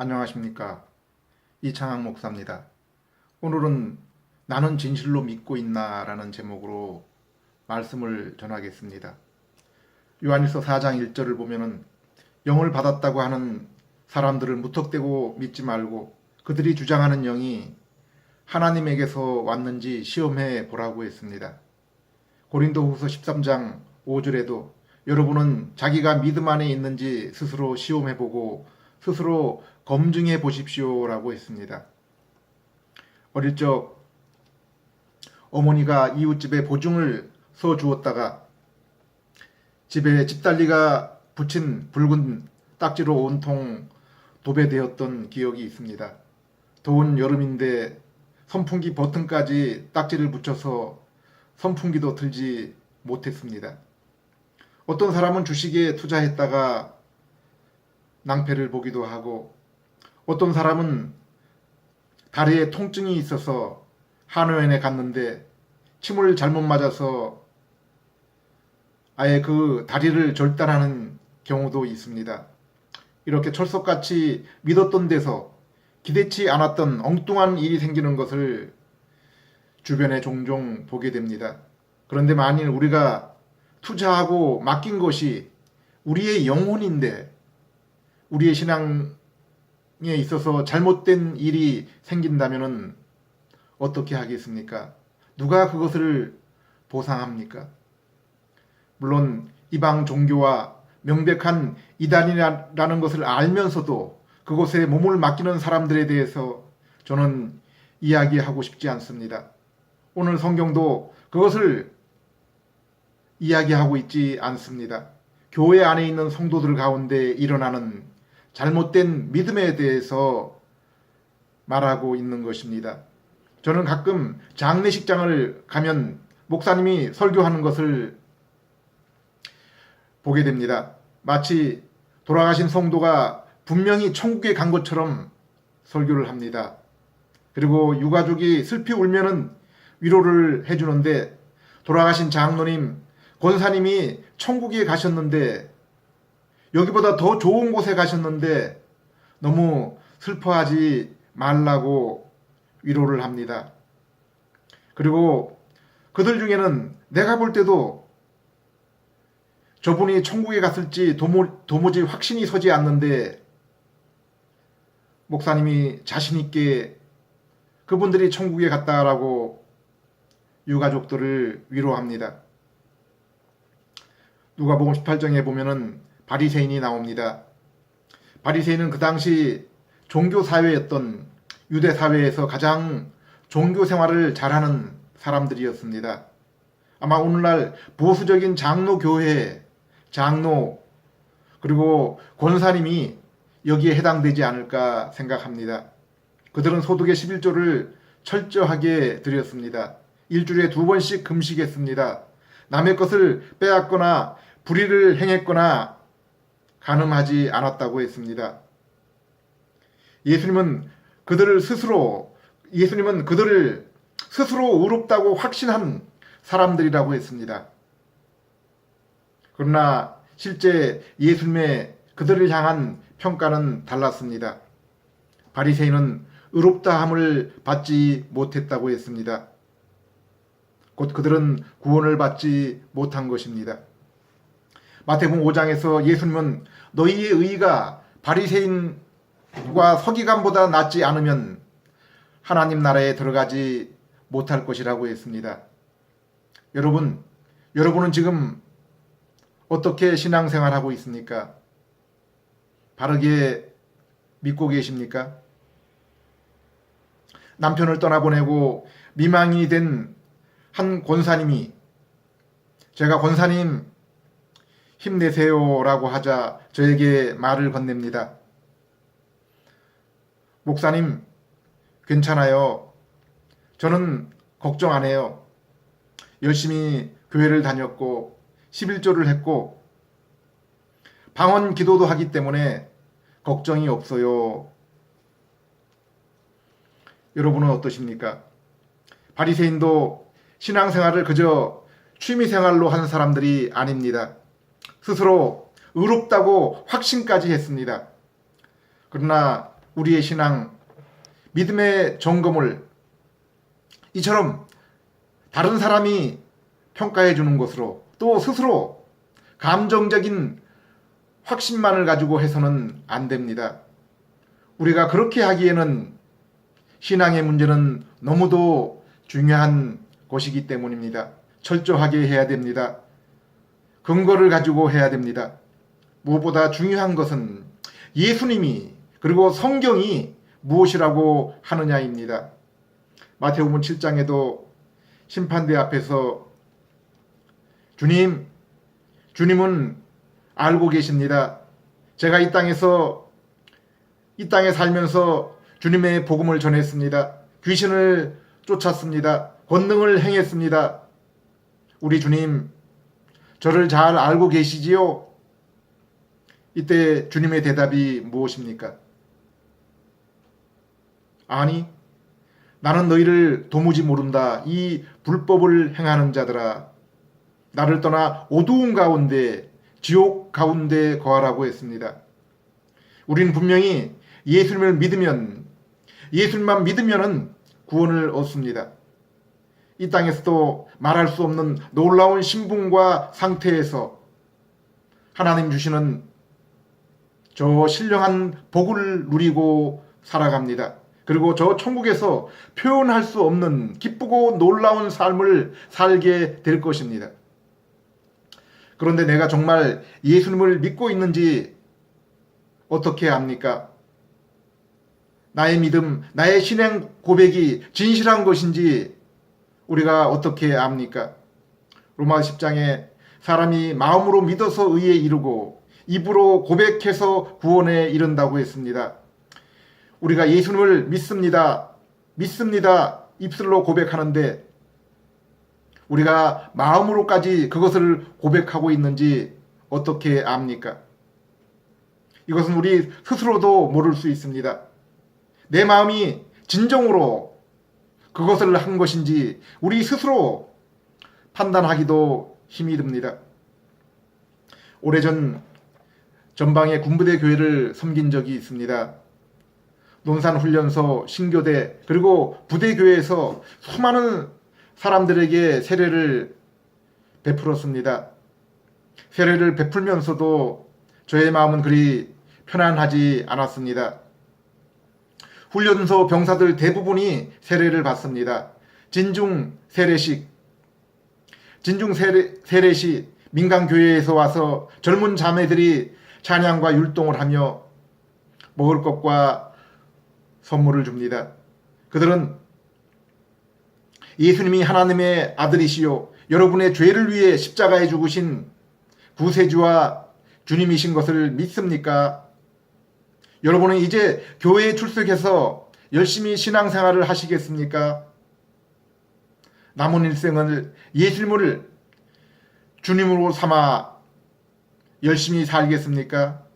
안녕하십니까. 이창학 목사입니다. 오늘은 나는 진실로 믿고 있나 라는 제목으로 말씀을 전하겠습니다. 요한일서 4장 1절을 보면은 영을 받았다고 하는 사람들을 무턱대고 믿지 말고 그들이 주장하는 영이 하나님에게서 왔는지 시험해 보라고 했습니다. 고린도후서 13장 5절에도 여러분은 자기가 믿음 안에 있는지 스스로 시험해 보고 스스로 검증해 보십시오라고 했습니다. 어릴 적 어머니가 이웃집에 보증을 서 주었다가 집에 집달리가 붙인 붉은 딱지로 온통 도배되었던 기억이 있습니다. 더운 여름인데 선풍기 버튼까지 딱지를 붙여서 선풍기도 틀지 못했습니다. 어떤 사람은 주식에 투자했다가 낭패를 보기도 하고 어떤 사람은 다리에 통증이 있어서 한의원에 갔는데 침을 잘못 맞아서 아예 그 다리를 절단하는 경우도 있습니다. 이렇게 철석같이 믿었던 데서 기대치 않았던 엉뚱한 일이 생기는 것을 주변에 종종 보게 됩니다. 그런데 만일 우리가 투자하고 맡긴 것이 우리의 영혼인데 우리의 신앙에 있어서 잘못된 일이 생긴다면 어떻게 하겠습니까? 누가 그것을 보상합니까? 물론 이방 종교와 명백한 이단이라는 것을 알면서도 그곳에 몸을 맡기는 사람들에 대해서 저는 이야기하고 싶지 않습니다. 오늘 성경도 그것을 이야기하고 있지 않습니다. 교회 안에 있는 성도들 가운데 일어나는 잘못된 믿음에 대해서 말하고 있는 것입니다. 저는 가끔 장례식장을 가면 목사님이 설교하는 것을 보게 됩니다. 마치 돌아가신 성도가 분명히 천국에 간 것처럼 설교를 합니다. 그리고 유가족이 슬피 울면은 위로를 해주는데 돌아가신 장로님, 권사님이 천국에 가셨는데 여기보다 더 좋은 곳에 가셨는데 너무 슬퍼하지 말라고 위로를 합니다. 그리고 그들 중에는 내가 볼 때도 저분이 천국에 갔을지 도무지 확신이 서지 않는데 목사님이 자신 있게 그분들이 천국에 갔다라고 유가족들을 위로합니다. 누가복음 18장에 보면은 바리새인이 나옵니다. 바리새인은 그 당시 종교 사회였던 유대 사회에서 가장 종교 생활을 잘하는 사람들이었습니다. 아마 오늘날 보수적인 장로 교회, 장로 그리고 권사님이 여기에 해당되지 않을까 생각합니다. 그들은 소득의 11조를 철저하게 드렸습니다. 일주일에 2번씩 금식했습니다. 남의 것을 빼앗거나 불의를 행했거나 간음하지 않았다고 했습니다. 예수님은 그들을 스스로 의롭다고 확신한 사람들이라고 했습니다. 그러나 실제 예수님의 그들을 향한 평가는 달랐습니다. 바리새인은 의롭다함을 받지 못했다고 했습니다. 곧 그들은 구원을 받지 못한 것입니다. 마태복음 5장에서 예수님은 너희의 의가 바리새인과 서기관보다 낫지 않으면 하나님 나라에 들어가지 못할 것이라고 했습니다. 여러분은 지금 어떻게 신앙생활하고 있습니까? 바르게 믿고 계십니까? 남편을 떠나보내고 미망인이 된 한 권사님이 제가 권사님 힘내세요라고 하자 저에게 말을 건넵니다. 목사님 괜찮아요. 저는 걱정 안 해요. 열심히 교회를 다녔고 11조를 했고 방언 기도도 하기 때문에 걱정이 없어요. 여러분은 어떠십니까? 바리새인도 신앙생활을 그저 취미생활로 한 사람들이 아닙니다. 스스로 의롭다고 확신까지 했습니다. 그러나 우리의 신앙, 믿음의 점검을 이처럼 다른 사람이 평가해 주는 것으로 또 스스로 감정적인 확신만을 가지고 해서는 안 됩니다. 우리가 그렇게 하기에는 신앙의 문제는 너무도 중요한 것이기 때문입니다. 철저하게 해야 됩니다. 근거를 가지고 해야 됩니다. 무엇보다 중요한 것은 예수님이 그리고 성경이 무엇이라고 하느냐입니다. 마태복음 7장에도 심판대 앞에서 주님은 알고 계십니다. 제가 이 땅에 살면서 주님의 복음을 전했습니다. 귀신을 쫓았습니다. 권능을 행했습니다. 우리 주님, 저를 잘 알고 계시지요? 이때 주님의 대답이 무엇입니까? 아니, 나는 너희를 도무지 모른다. 이 불법을 행하는 자들아, 나를 떠나 어두운 가운데, 지옥 가운데 거하라고 했습니다. 우리는 분명히 예수님을 믿으면, 예수님만 믿으면은 구원을 얻습니다. 이 땅에서도 말할 수 없는 놀라운 신분과 상태에서 하나님 주시는 저 신령한 복을 누리고 살아갑니다. 그리고 저 천국에서 표현할 수 없는 기쁘고 놀라운 삶을 살게 될 것입니다. 그런데 내가 정말 예수님을 믿고 있는지 어떻게 압니까? 나의 믿음, 나의 신앙 고백이 진실한 것인지 우리가 어떻게 압니까? 로마서 10장에 사람이 마음으로 믿어서 의에 이르고 입으로 고백해서 구원에 이른다고 했습니다. 우리가 예수님을 믿습니다. 입술로 고백하는데 우리가 마음으로까지 그것을 고백하고 있는지 어떻게 압니까? 이것은 우리 스스로도 모를 수 있습니다. 내 마음이 진정으로 그것을 한 것인지 우리 스스로 판단하기도 힘이 듭니다. 오래전 전방의 군부대 교회를 섬긴 적이 있습니다. 논산훈련소, 신교대 그리고 부대교회에서 수많은 사람들에게 세례를 베풀었습니다. 세례를 베풀면서도 저의 마음은 그리 편안하지 않았습니다. 훈련소 병사들 대부분이 세례를 받습니다. 진중 세례식 민간교회에서 와서 젊은 자매들이 찬양과 율동을 하며 먹을 것과 선물을 줍니다. 그들은 예수님이 하나님의 아들이시요 여러분의 죄를 위해 십자가에 죽으신 구세주와 주님이신 것을 믿습니까? 여러분은 이제 교회에 출석해서 열심히 신앙생활을 하시겠습니까? 남은 일생을 예수님을 주님으로 삼아 열심히 살겠습니까?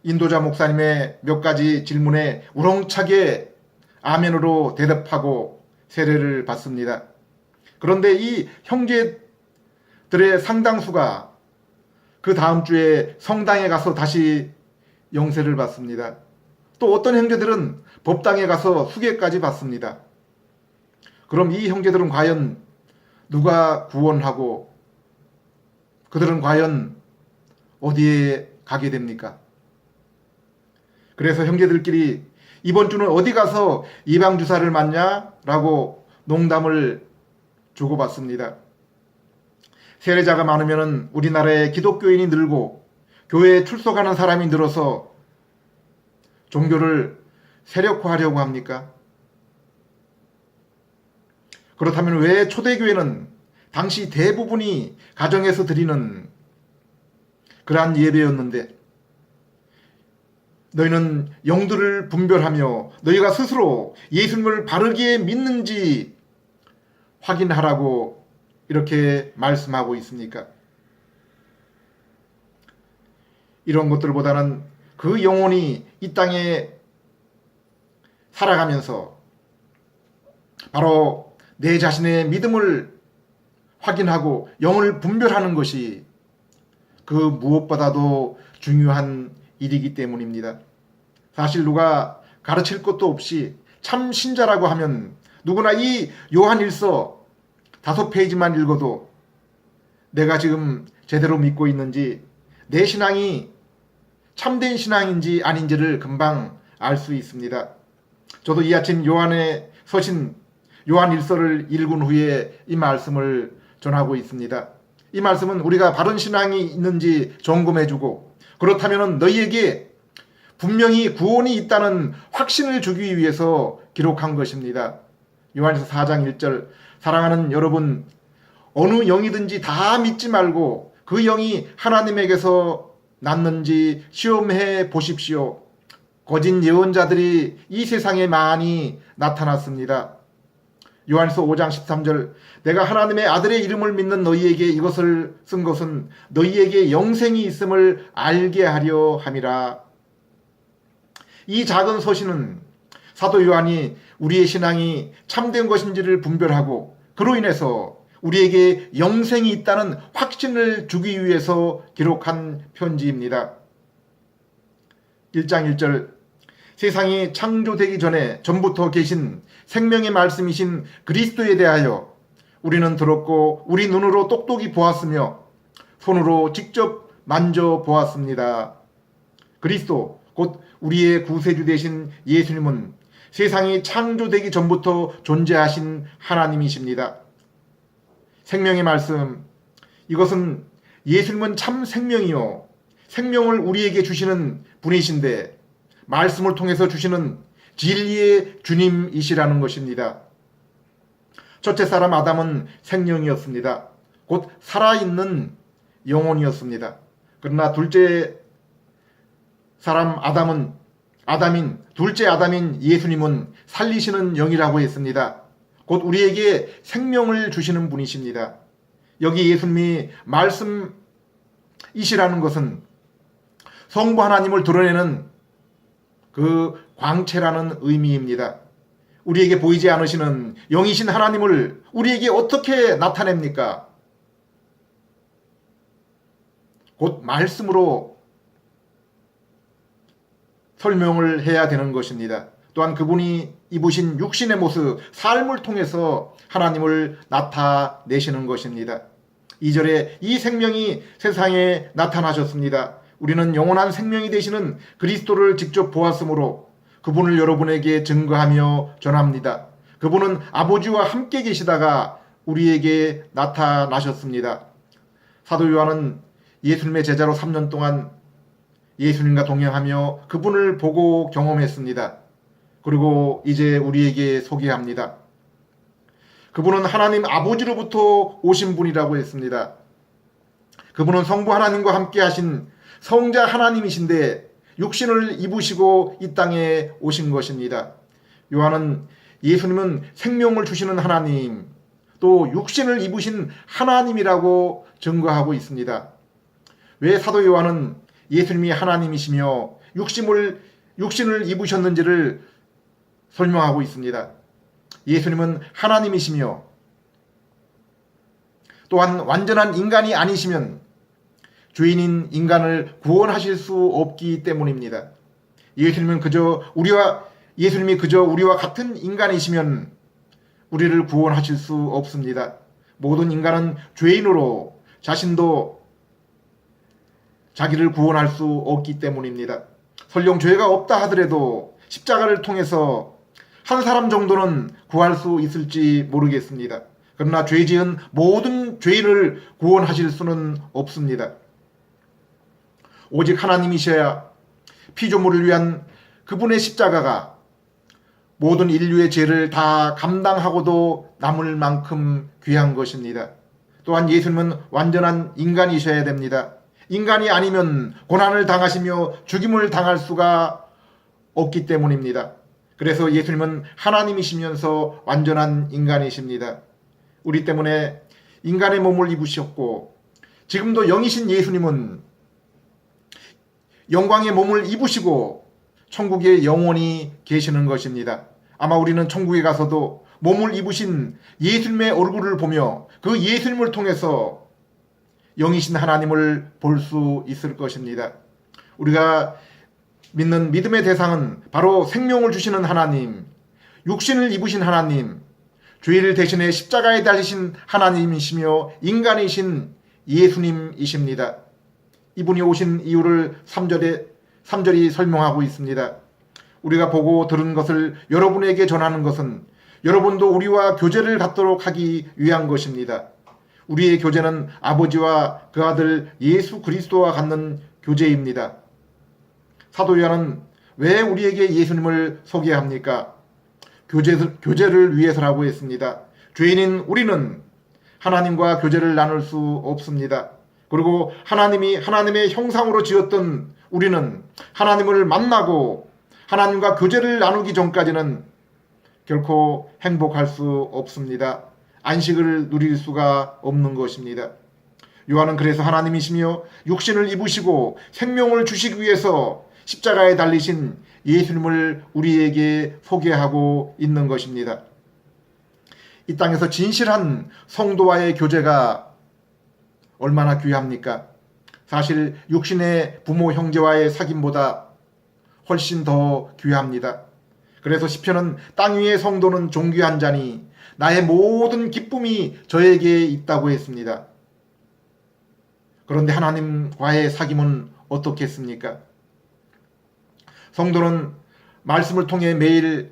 인도자 목사님의 몇 가지 질문에 우렁차게 아멘으로 대답하고 세례를 받습니다. 그런데 이 형제들의 상당수가 그 다음 주에 성당에 가서 다시 영세를 받습니다. 또 어떤 형제들은 법당에 가서 수계까지 받습니다. 그럼 이 형제들은 과연 누가 구원하고 그들은 과연 어디에 가게 됩니까? 그래서 형제들끼리 이번 주는 어디 가서 예방주사를 맞냐? 라고 농담을 주고받습니다. 세례자가 많으면 우리나라의 기독교인이 늘고 교회에 출석하는 사람이 늘어서 종교를 세력화하려고 합니까? 그렇다면 왜 초대교회는 당시 대부분이 가정에서 드리는 그러한 예배였는데 너희는 영들을 분별하며 너희가 스스로 예수님을 바르게 믿는지 확인하라고 이렇게 말씀하고 있습니까? 이런 것들보다는 그 영혼이 이 땅에 살아가면서 바로 내 자신의 믿음을 확인하고 영을 분별하는 것이 그 무엇보다도 중요한 일이기 때문입니다. 사실 누가 가르칠 것도 없이 참 신자라고 하면 누구나 이 요한일서 5페이지만 읽어도 내가 지금 제대로 믿고 있는지, 내 신앙이 참된 신앙인지 아닌지를 금방 알 수 있습니다. 저도 이 아침 요한의 서신 요한일서를 읽은 후에 이 말씀을 전하고 있습니다. 이 말씀은 우리가 바른 신앙이 있는지 점검해주고, 그렇다면 너희에게 분명히 구원이 있다는 확신을 주기 위해서 기록한 것입니다. 요한일서 4장 1절, 사랑하는 여러분, 어느 영이든지 다 믿지 말고 그 영이 하나님에게서 났는지 시험해 보십시오. 거짓 예언자들이 이 세상에 많이 나타났습니다. 요한일서 5장 13절, 내가 하나님의 아들의 이름을 믿는 너희에게 이것을 쓴 것은 너희에게 영생이 있음을 알게 하려 함이라. 이 작은 서신은 사도 요한이 우리의 신앙이 참된 것인지를 분별하고 그로 인해서 우리에게 영생이 있다는 확신을 주기 위해서 기록한 편지입니다. 1장 1절, 세상이 창조되기 전에 전부터 계신 생명의 말씀이신 그리스도에 대하여 우리는 들었고 우리 눈으로 똑똑히 보았으며 손으로 직접 만져보았습니다. 그리스도, 곧 우리의 구세주 되신 예수님은 세상이 창조되기 전부터 존재하신 하나님이십니다. 생명의 말씀, 이것은 예수님은 참 생명이요 생명을 우리에게 주시는 분이신데 말씀을 통해서 주시는 진리의 주님이시라는 것입니다. 첫째 사람 아담은 생명이었습니다. 곧 살아있는 영혼이었습니다. 그러나 둘째 사람 둘째 아담인 예수님은 살리시는 영이라고 했습니다. 곧 우리에게 생명을 주시는 분이십니다. 여기 예수님이 말씀이시라는 것은 성부 하나님을 드러내는 그 광채라는 의미입니다. 우리에게 보이지 않으시는 영이신 하나님을 우리에게 어떻게 나타냅니까? 곧 말씀으로 설명을 해야 되는 것입니다. 또한 그분이 입으신 육신의 모습, 삶을 통해서 하나님을 나타내시는 것입니다. 2절에 이 생명이 세상에 나타나셨습니다. 우리는 영원한 생명이 되시는 그리스도를 직접 보았으므로 그분을 여러분에게 증거하며 전합니다. 그분은 아버지와 함께 계시다가 우리에게 나타나셨습니다. 사도 요한은 예수님의 제자로 3년 동안 예수님과 동행하며 그분을 보고 경험했습니다. 그리고 이제 우리에게 소개합니다. 그분은 하나님 아버지로부터 오신 분이라고 했습니다. 그분은 성부 하나님과 함께 하신 성자 하나님이신데 육신을 입으시고 이 땅에 오신 것입니다. 요한은 예수님은 생명을 주시는 하나님, 또 육신을 입으신 하나님이라고 증거하고 있습니다. 왜 사도 요한은 예수님이 하나님이시며 육신을 입으셨는지를 설명하고 있습니다. 예수님은 하나님이시며 또한 완전한 인간이 아니시면 죄인인 인간을 구원하실 수 없기 때문입니다. 예수님이 그저 우리와 같은 인간이시면 우리를 구원하실 수 없습니다. 모든 인간은 죄인으로 자신도 자기를 구원할 수 없기 때문입니다. 설령 죄가 없다 하더라도 십자가를 통해서 한 사람 정도는 구할 수 있을지 모르겠습니다. 그러나 죄 지은 모든 죄인을 구원하실 수는 없습니다. 오직 하나님이셔야 피조물을 위한 그분의 십자가가 모든 인류의 죄를 다 감당하고도 남을 만큼 귀한 것입니다. 또한 예수님은 완전한 인간이셔야 됩니다. 인간이 아니면 고난을 당하시며 죽임을 당할 수가 없기 때문입니다. 그래서 예수님은 하나님이시면서 완전한 인간이십니다. 우리 때문에 인간의 몸을 입으셨고 지금도 영이신 예수님은 영광의 몸을 입으시고 천국에 영원히 계시는 것입니다. 아마 우리는 천국에 가서도 몸을 입으신 예수님의 얼굴을 보며 그 예수님을 통해서 영이신 하나님을 볼 수 있을 것입니다. 우리가 믿는 믿음의 대상은 바로 생명을 주시는 하나님, 육신을 입으신 하나님, 죄를 대신해 십자가에 달리신 하나님이시며 인간이신 예수님이십니다. 이분이 오신 이유를 3절이 설명하고 있습니다. 우리가 보고 들은 것을 여러분에게 전하는 것은 여러분도 우리와 교제를 갖도록 하기 위한 것입니다. 우리의 교제는 아버지와 그 아들 예수 그리스도와 갖는 교제입니다. 사도 요한은 왜 우리에게 예수님을 소개합니까? 교제를 위해서라고 했습니다. 죄인인 우리는 하나님과 교제를 나눌 수 없습니다. 그리고 하나님이 하나님의 형상으로 지었던 우리는 하나님을 만나고 하나님과 교제를 나누기 전까지는 결코 행복할 수 없습니다. 안식을 누릴 수가 없는 것입니다. 요한은 그래서 하나님이시며 육신을 입으시고 생명을 주시기 위해서 십자가에 달리신 예수님을 우리에게 소개하고 있는 것입니다. 이 땅에서 진실한 성도와의 교제가 얼마나 귀합니까? 사실 육신의 부모 형제와의 사귐보다 훨씬 더 귀합니다. 그래서 시편은 땅 위의 성도는 존귀한 자니 나의 모든 기쁨이 저에게 있다고 했습니다. 그런데 하나님과의 사귐은 어떻겠습니까? 성도는 말씀을 통해 매일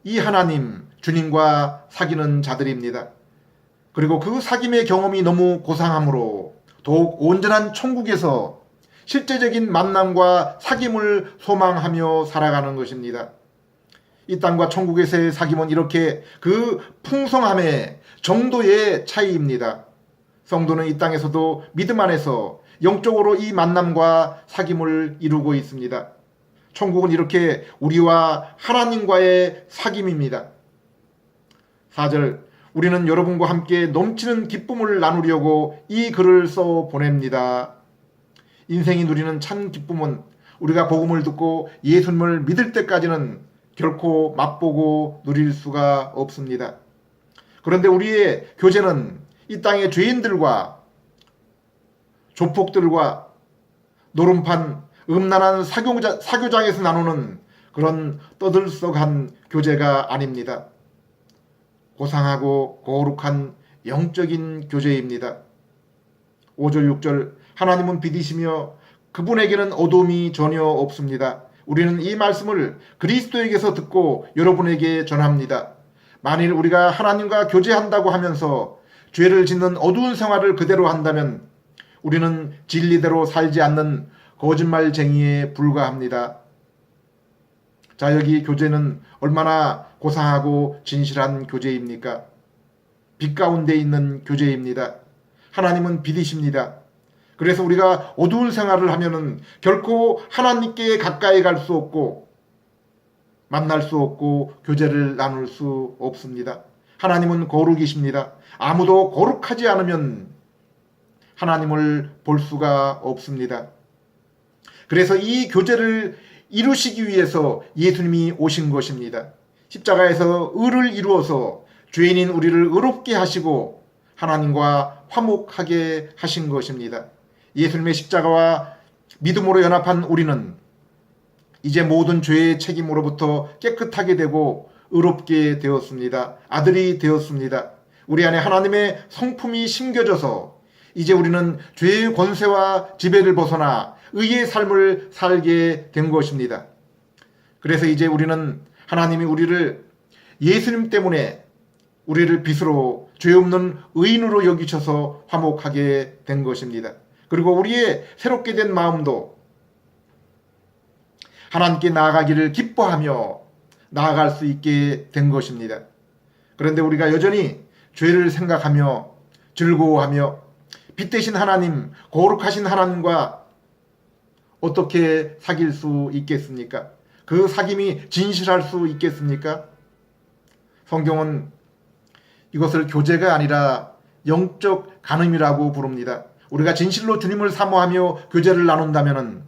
이 하나님, 주님과 사귀는 자들입니다. 그리고 그 사귐의 경험이 너무 고상하므로 더욱 온전한 천국에서 실제적인 만남과 사귐을 소망하며 살아가는 것입니다. 이 땅과 천국에서의 사귐은 이렇게 그 풍성함의 정도의 차이입니다. 성도는 이 땅에서도 믿음 안에서 영적으로 이 만남과 사귐을 이루고 있습니다. 천국은 이렇게 우리와 하나님과의 사귐입니다. 4절, 우리는 여러분과 함께 넘치는 기쁨을 나누려고 이 글을 써 보냅니다. 인생이 누리는 참 기쁨은 우리가 복음을 듣고 예수님을 믿을 때까지는 결코 맛보고 누릴 수가 없습니다. 그런데 우리의 교제는 이 땅의 죄인들과 조폭들과 노름판 음란한 사교장에서 나누는 그런 떠들썩한 교제가 아닙니다. 고상하고 거룩한 영적인 교제입니다. 5절 6절, 하나님은 빛이시며 그분에게는 어둠이 전혀 없습니다. 우리는 이 말씀을 그리스도에게서 듣고 여러분에게 전합니다. 만일 우리가 하나님과 교제한다고 하면서 죄를 짓는 어두운 생활을 그대로 한다면 우리는 진리대로 살지 않는 거짓말쟁이에 불과합니다. 자, 여기 교제는 얼마나 고상하고 진실한 교제입니까? 빛 가운데 있는 교제입니다. 하나님은 빛이십니다. 그래서 우리가 어두운 생활을 하면은 결코 하나님께 가까이 갈 수 없고 만날 수 없고 교제를 나눌 수 없습니다. 하나님은 거룩이십니다. 아무도 거룩하지 않으면 하나님을 볼 수가 없습니다. 그래서 이 교제를 이루시기 위해서 예수님이 오신 것입니다. 십자가에서 의를 이루어서 죄인인 우리를 의롭게 하시고 하나님과 화목하게 하신 것입니다. 예수님의 십자가와 믿음으로 연합한 우리는 이제 모든 죄의 책임으로부터 깨끗하게 되고 의롭게 되었습니다. 아들이 되었습니다. 우리 안에 하나님의 성품이 심겨져서 이제 우리는 죄의 권세와 지배를 벗어나 의의 삶을 살게 된 것입니다. 그래서 이제 우리는 하나님이 우리를 예수님 때문에 우리를 빛으로 죄 없는 의인으로 여기셔서 화목하게 된 것입니다. 그리고 우리의 새롭게 된 마음도 하나님께 나아가기를 기뻐하며 나아갈 수 있게 된 것입니다. 그런데 우리가 여전히 죄를 생각하며 즐거워하며 빛 대신 하나님, 거룩하신 하나님과 어떻게 사귈 수 있겠습니까? 그 사귐이 진실할 수 있겠습니까? 성경은 이것을 교제가 아니라 영적 간음이라고 부릅니다. 우리가 진실로 주님을 사모하며 교제를 나눈다면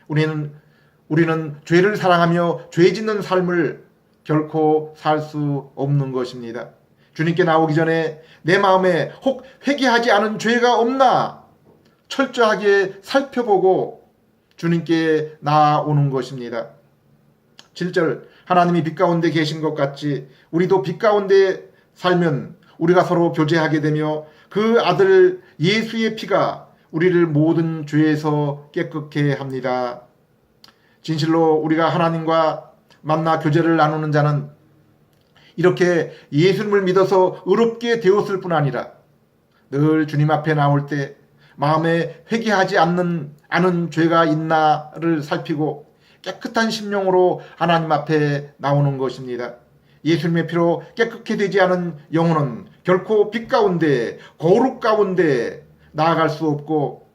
우리는 죄를 사랑하며 죄 짓는 삶을 결코 살 수 없는 것입니다. 주님께 나오기 전에 내 마음에 혹 회개하지 않은 죄가 없나 철저하게 살펴보고 주님께 나아오는 것입니다. 7절 하나님이 빛 가운데 계신 것 같이 우리도 빛 가운데 살면 우리가 서로 교제하게 되며 그 아들 예수의 피가 우리를 모든 죄에서 깨끗게 합니다. 진실로 우리가 하나님과 만나 교제를 나누는 자는 이렇게 예수님을 믿어서 의롭게 되었을 뿐 아니라 늘 주님 앞에 나올 때 마음에 회개하지 않은 죄가 있나를 살피고 깨끗한 심령으로 하나님 앞에 나오는 것입니다. 예수님의 피로 깨끗게 되지 않은 영혼은 결코 빛 가운데 거룩 가운데 나아갈 수 없고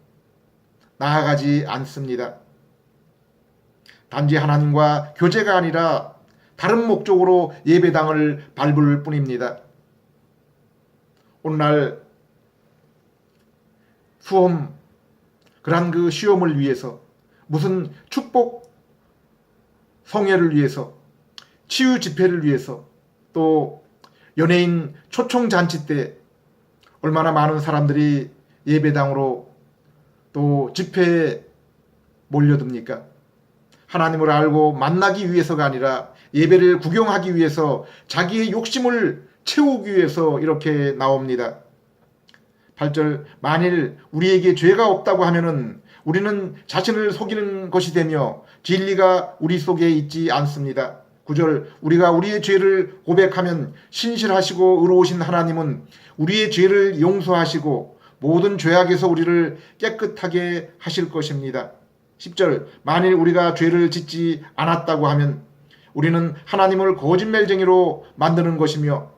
나아가지 않습니다. 단지 하나님과 교제가 아니라 다른 목적으로 예배당을 밟을 뿐입니다. 오늘날 수험, 그러한 그 시험을 위해서, 무슨 축복 성회를 위해서, 치유 집회를 위해서, 또 연예인 초청 잔치 때 얼마나 많은 사람들이 예배당으로 또 집회에 몰려듭니까? 하나님을 알고 만나기 위해서가 아니라 예배를 구경하기 위해서 자기의 욕심을 채우기 위해서 이렇게 나옵니다. 8절 만일 우리에게 죄가 없다고 하면은 우리는 자신을 속이는 것이 되며 진리가 우리 속에 있지 않습니다. 9절 우리가 우리의 죄를 고백하면 신실하시고 의로우신 하나님은 우리의 죄를 용서하시고 모든 죄악에서 우리를 깨끗하게 하실 것입니다. 10절 만일 우리가 죄를 짓지 않았다고 하면 우리는 하나님을 거짓말쟁이로 만드는 것이며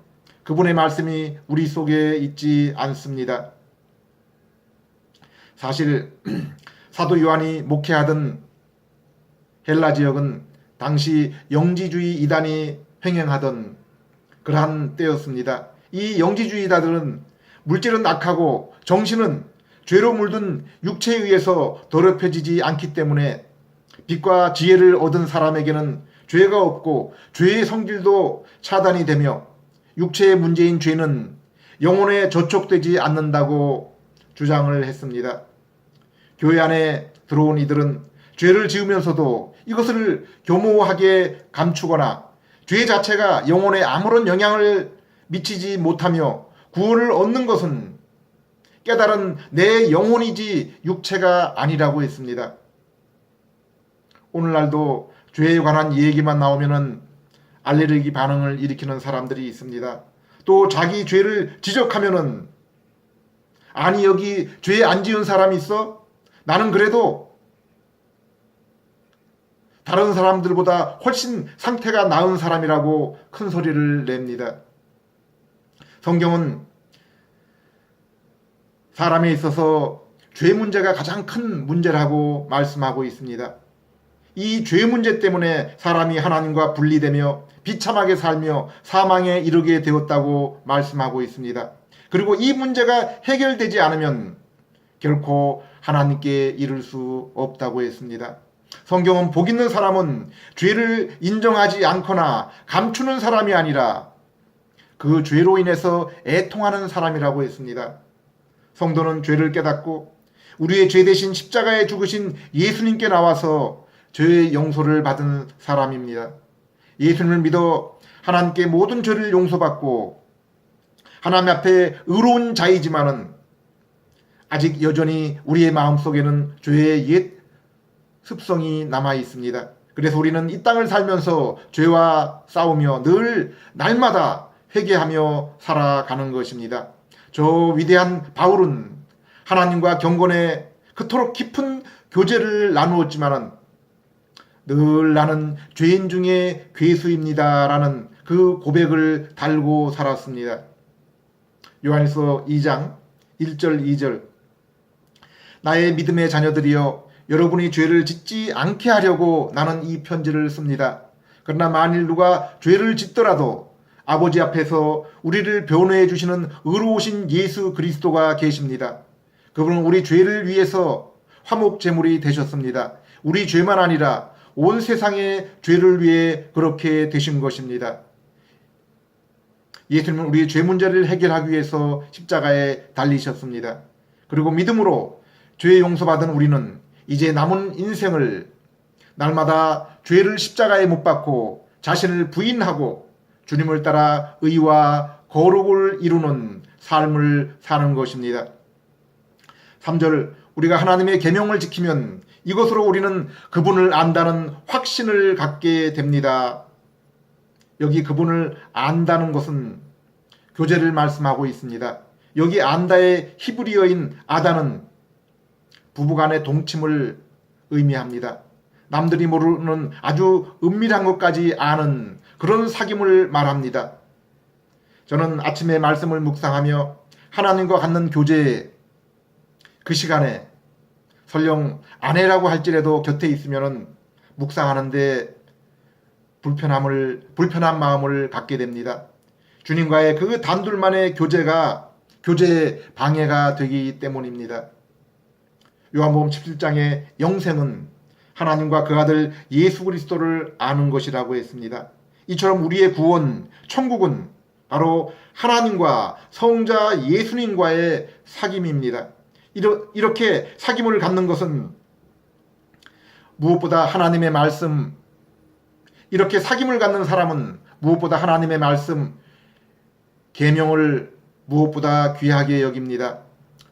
그분의 말씀이 우리 속에 있지 않습니다. 사실 사도 요한이 목회하던 헬라 지역은 당시 영지주의 이단이 횡행하던 그러한 때였습니다. 이 영지주의자들은 물질은 악하고 정신은 죄로 물든 육체에 의해서 더럽혀지지 않기 때문에 빛과 지혜를 얻은 사람에게는 죄가 없고 죄의 성질도 차단이 되며 육체의 문제인 죄는 영혼에 저촉되지 않는다고 주장을 했습니다. 교회 안에 들어온 이들은 죄를 지으면서도 이것을 교모하게 감추거나 죄 자체가 영혼에 아무런 영향을 미치지 못하며 구원을 얻는 것은 깨달은 내 영혼이지 육체가 아니라고 했습니다. 오늘날도 죄에 관한 얘기만 나오면은 알레르기 반응을 일으키는 사람들이 있습니다. 또 자기 죄를 지적하면은 아니 여기 죄 안 지은 사람이 있어? 나는 그래도 다른 사람들보다 훨씬 상태가 나은 사람이라고 큰 소리를 냅니다. 성경은 사람에 있어서 죄 문제가 가장 큰 문제라고 말씀하고 있습니다. 이 죄 문제 때문에 사람이 하나님과 분리되며 비참하게 살며 사망에 이르게 되었다고 말씀하고 있습니다. 그리고 이 문제가 해결되지 않으면 결코 하나님께 이를 수 없다고 했습니다. 성경은 복 있는 사람은 죄를 인정하지 않거나 감추는 사람이 아니라 그 죄로 인해서 애통하는 사람이라고 했습니다. 성도는 죄를 깨닫고 우리의 죄 대신 십자가에 죽으신 예수님께 나와서 죄의 용서를 받은 사람입니다. 예수님을 믿어 하나님께 모든 죄를 용서받고 하나님 앞에 의로운 자이지만은 아직 여전히 우리의 마음속에는 죄의 옛 습성이 남아 있습니다. 그래서 우리는 이 땅을 살면서 죄와 싸우며 늘 날마다 회개하며 살아가는 것입니다. 저 위대한 바울은 하나님과 경건에 그토록 깊은 교제를 나누었지만은 늘 나는 죄인 중에 괴수입니다라는 그 고백을 달고 살았습니다. 요한일서 2장 1절 2절 나의 믿음의 자녀들이여 여러분이 죄를 짓지 않게 하려고 나는 이 편지를 씁니다. 그러나 만일 누가 죄를 짓더라도 아버지 앞에서 우리를 변호해 주시는 의로우신 예수 그리스도가 계십니다. 그분은 우리 죄를 위해서 화목 제물이 되셨습니다. 우리 죄만 아니라 온 세상의 죄를 위해 그렇게 되신 것입니다. 예수님은 우리의 죄 문제를 해결하기 위해서 십자가에 달리셨습니다. 그리고 믿음으로 죄 용서받은 우리는 이제 남은 인생을 날마다 죄를 십자가에 못 박고 자신을 부인하고 주님을 따라 의와 거룩을 이루는 삶을 사는 것입니다. 3절, 우리가 하나님의 계명을 지키면 이것으로 우리는 그분을 안다는 확신을 갖게 됩니다. 여기 그분을 안다는 것은 교제를 말씀하고 있습니다. 여기 안다의 히브리어인 아다는 부부간의 동침을 의미합니다. 남들이 모르는 아주 은밀한 것까지 아는 그런 사귐을 말합니다. 저는 아침에 말씀을 묵상하며 하나님과 갖는 교제, 그 시간에 설령 아내라고 할지라도 곁에 있으면 묵상하는데 불편한 마음을 갖게 됩니다. 주님과의 그 단둘만의 교제가 교제의 방해가 되기 때문입니다. 요한복음 17장의 영생은 하나님과 그 아들 예수 그리스도를 아는 것이라고 했습니다. 이처럼 우리의 구원, 천국은 바로 하나님과 성자 예수님과의 사귐입니다. 이렇게 사귐을 갖는 것은 무엇보다 하나님의 말씀, 이렇게 사귐을 갖는 사람은 무엇보다 하나님의 말씀, 계명을 무엇보다 귀하게 여깁니다.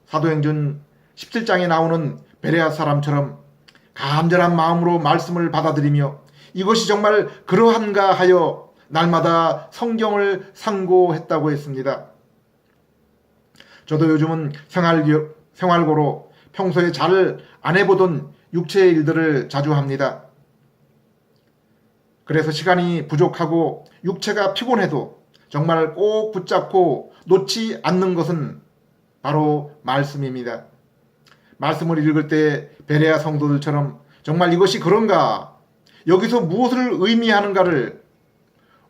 사도행전 17장에 나오는 베레아 사람처럼 간절한 마음으로 말씀을 받아들이며 이것이 정말 그러한가 하여 날마다 성경을 상고했다고 했습니다. 저도 요즘은 생활고로 평소에 잘 안 해보던 육체의 일들을 자주 합니다. 그래서 시간이 부족하고 육체가 피곤해도 정말 꼭 붙잡고 놓지 않는 것은 바로 말씀입니다. 말씀을 읽을 때 베레아 성도들처럼 정말 이것이 그런가, 여기서 무엇을 의미하는가를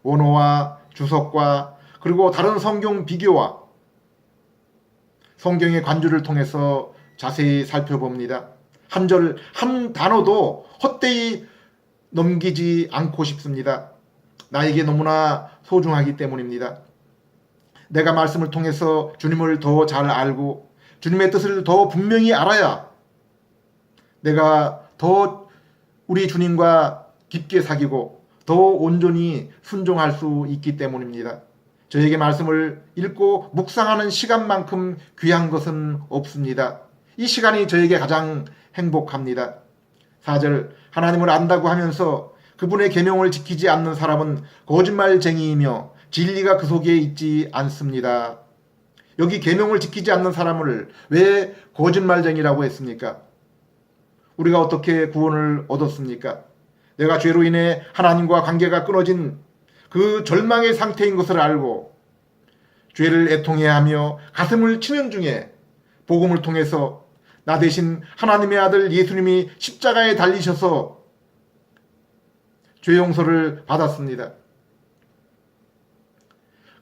원어와 주석과 그리고 다른 성경 비교와 성경의 관주를 통해서 자세히 살펴봅니다. 한 절, 한 단어도 헛되이 넘기지 않고 싶습니다. 나에게 너무나 소중하기 때문입니다. 내가 말씀을 통해서 주님을 더 잘 알고 주님의 뜻을 더 분명히 알아야 내가 더 우리 주님과 깊게 사귀고 더 온전히 순종할 수 있기 때문입니다. 저에게 말씀을 읽고 묵상하는 시간만큼 귀한 것은 없습니다. 이 시간이 저에게 가장 행복합니다. 4절, 하나님을 안다고 하면서 그분의 계명을 지키지 않는 사람은 거짓말쟁이이며 진리가 그 속에 있지 않습니다. 여기 계명을 지키지 않는 사람을 왜 거짓말쟁이라고 했습니까? 우리가 어떻게 구원을 얻었습니까? 내가 죄로 인해 하나님과 관계가 끊어진 그 절망의 상태인 것을 알고 죄를 애통해야 하며 가슴을 치는 중에 복음을 통해서 나 대신 하나님의 아들 예수님이 십자가에 달리셔서 죄 용서를 받았습니다.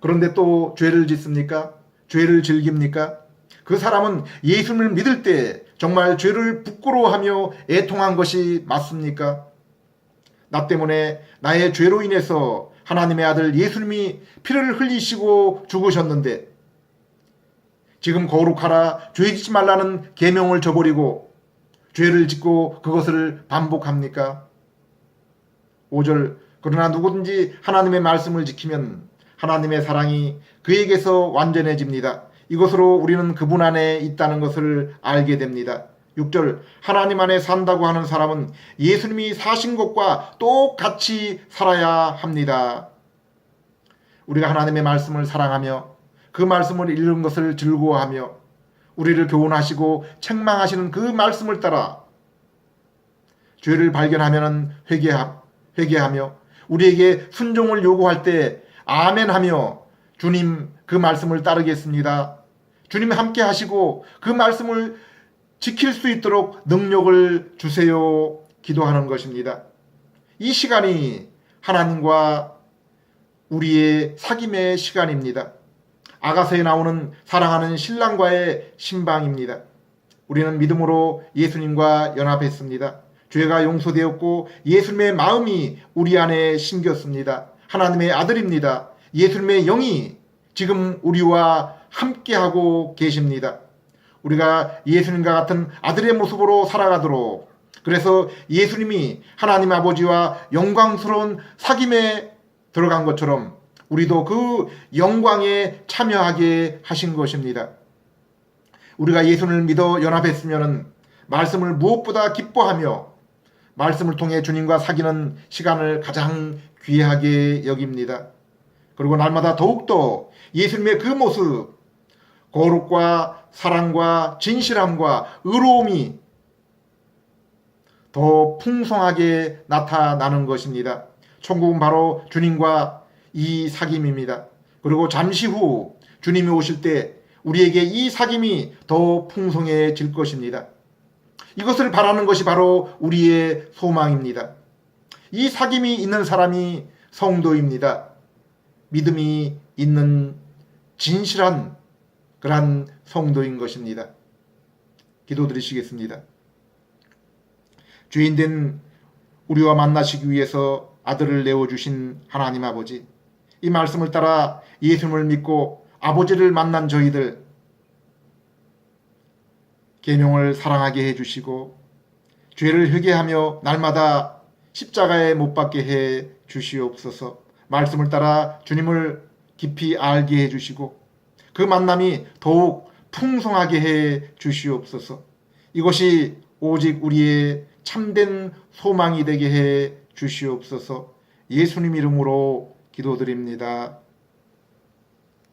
그런데 또 죄를 짓습니까? 죄를 즐깁니까? 그 사람은 예수님을 믿을 때 정말 죄를 부끄러워하며 애통한 것이 맞습니까? 나 때문에 나의 죄로 인해서 하나님의 아들 예수님이 피를 흘리시고 죽으셨는데 지금 거룩하라, 죄 짓지 말라는 계명을 저버리고 죄를 짓고 그것을 반복합니까? 5절, 그러나 누구든지 하나님의 말씀을 지키면 하나님의 사랑이 그에게서 완전해집니다. 이것으로 우리는 그분 안에 있다는 것을 알게 됩니다. 6절, 하나님 안에 산다고 하는 사람은 예수님이 사신 것과 똑같이 살아야 합니다. 우리가 하나님의 말씀을 사랑하며 그 말씀을 읽는 것을 즐거워하며 우리를 교훈하시고 책망하시는 그 말씀을 따라 죄를 발견하면 회개하며 우리에게 순종을 요구할 때 아멘하며 주님 그 말씀을 따르겠습니다. 주님 함께 하시고 그 말씀을 지킬 수 있도록 능력을 주세요. 기도하는 것입니다. 이 시간이 하나님과 우리의 사귐의 시간입니다. 아가서에 나오는 사랑하는 신랑과의 신방입니다. 우리는 믿음으로 예수님과 연합했습니다. 죄가 용서되었고 예수님의 마음이 우리 안에 심겼습니다. 하나님의 아들입니다. 예수님의 영이 지금 우리와 함께하고 계십니다. 우리가 예수님과 같은 아들의 모습으로 살아가도록 그래서 예수님이 하나님 아버지와 영광스러운 사귐에 들어간 것처럼 우리도 그 영광에 참여하게 하신 것입니다. 우리가 예수를 믿어 연합했으면 말씀을 무엇보다 기뻐하며 말씀을 통해 주님과 사귀는 시간을 가장 귀하게 여깁니다. 그리고 날마다 더욱더 예수님의 그 모습, 거룩과 사랑과 진실함과 의로움이 더 풍성하게 나타나는 것입니다. 천국은 바로 주님과 이 사귐입니다. 그리고 잠시 후 주님이 오실 때 우리에게 이 사귐이 더 풍성해질 것입니다. 이것을 바라는 것이 바로 우리의 소망입니다. 이 사귐이 있는 사람이 성도입니다. 믿음이 있는 진실한 그러한 성도인 것입니다. 기도드리시겠습니다. 죄인된 우리와 만나시기 위해서 아들을 내어주신 하나님 아버지, 이 말씀을 따라 예수님을 믿고 아버지를 만난 저희들 계명을 사랑하게 해주시고 죄를 회개하며 날마다 십자가에 못 박게 해 주시옵소서. 말씀을 따라 주님을 깊이 알게 해주시고 그 만남이 더욱 풍성하게 해 주시옵소서. 이것이 오직 우리의 참된 소망이 되게 해 주시옵소서. 예수님 이름으로 기도드립니다.